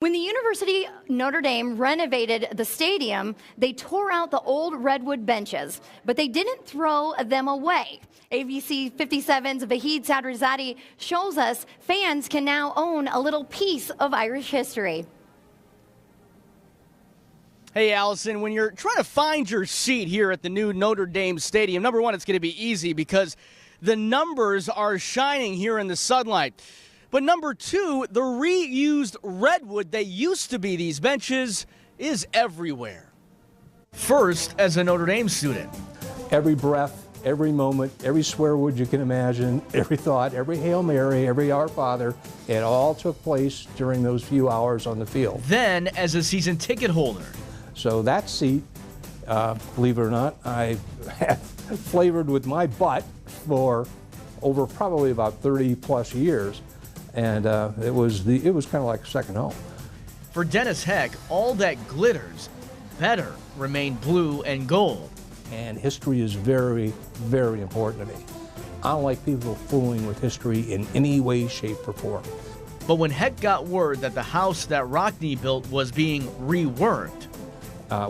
When the University of Notre Dame renovated the stadium, they tore out the old redwood benches, but they didn't throw them away. ABC 57's Vahid Sadrizadeh shows us fans can now own a little piece of Irish history. Hey, Allison, when you're trying to find your seat here at the new Notre Dame Stadium, number one, it's going to be easy because the numbers are shining here in the sunlight. But number two, the reused redwood that used to be these benches is everywhere. First, as a Notre Dame student. Every breath, every moment, every swear word you can imagine, every thought, every Hail Mary, every Our Father, it all took place during those few hours on the field. Then, as a season ticket holder. So that seat, believe it or not, I have flavored with my butt for over probably about 30 plus years. And it was kind of like a second home. For Dennis Heck, all that glitters better remain blue and gold. And history is very, very important to me. I don't like people fooling with history in any way, shape, or form. But when Heck got word that the house that Rockne built was being reworked,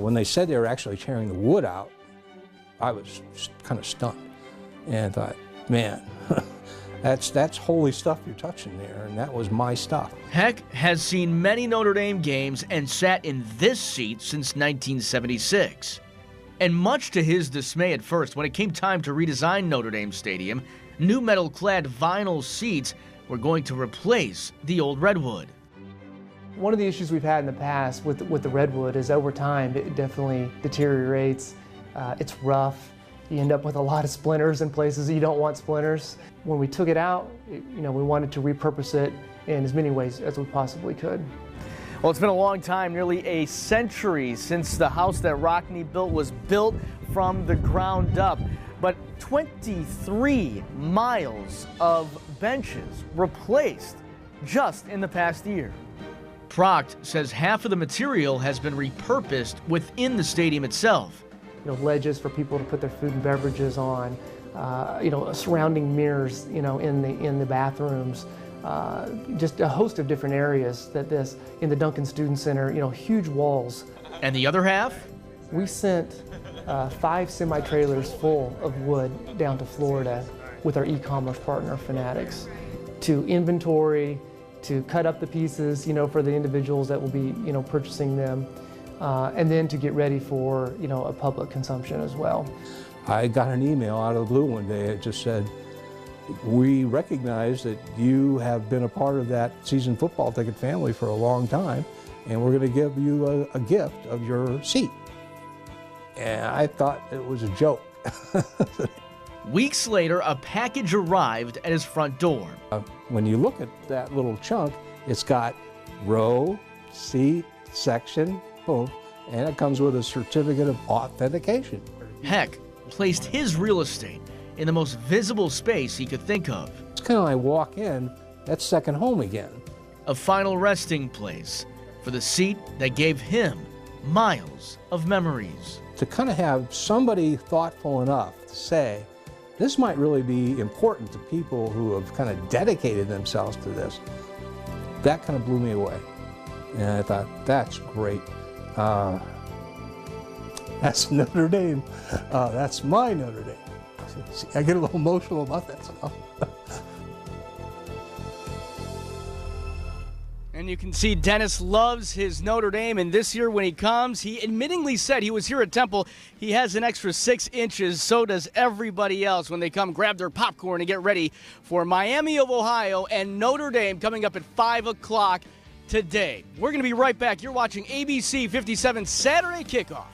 when they said they were actually tearing the wood out, I was kind of stunned and thought, man, that's holy stuff you're touching there, and that was my stuff. Heck has seen many Notre Dame games and sat in this seat since 1976. And much to his dismay at first, when it came time to redesign Notre Dame Stadium, new metal-clad vinyl seats were going to replace the old redwood. One of the issues we've had in the past with the redwood is over time it definitely deteriorates. It's rough. You end up with a lot of splinters in places you don't want splinters. When we took it out, we wanted to repurpose it in as many ways as we possibly could. Well, it's been a long time, nearly a century since the house that Rockne built was built from the ground up. But 23 miles of benches replaced just in the past year. Proct says half of the material has been repurposed within the stadium itself. Ledges for people to put their food and beverages on, surrounding mirrors, in the bathrooms, just a host of different areas in the Duncan Student Center, huge walls. And the other half? We sent 5 semi-trailers full of wood down to Florida with our e-commerce partner, Fanatics, to inventory, to cut up the pieces, for the individuals that will be, purchasing them, and then to get ready for, a public consumption as well. I got an email out of the blue one day. It just said, we recognize that you have been a part of that season football ticket family for a long time, and we're going to give you a gift of your seat. And I thought it was a joke. Weeks later, a package arrived at his front door. When you look at that little chunk, it's got row, seat, section, boom, and it comes with a certificate of authentication. Heck placed his real estate in the most visible space he could think of. It's kind of like walk in, that's second home again. A final resting place for the seat that gave him miles of memories. To kind of have somebody thoughtful enough to say, this might really be important to people who have kind of dedicated themselves to this, that kind of blew me away. And I thought, that's great. That's Notre Dame. That's my Notre Dame. See, I get a little emotional about that stuff. And you can see Dennis loves his Notre Dame, and this year when he comes, he admittingly said he was here at Temple. He has an extra 6 inches, so does everybody else when they come grab their popcorn and get ready for Miami of Ohio and Notre Dame coming up at 5 o'clock today. We're going to be right back. You're watching ABC 57 Saturday Kickoff.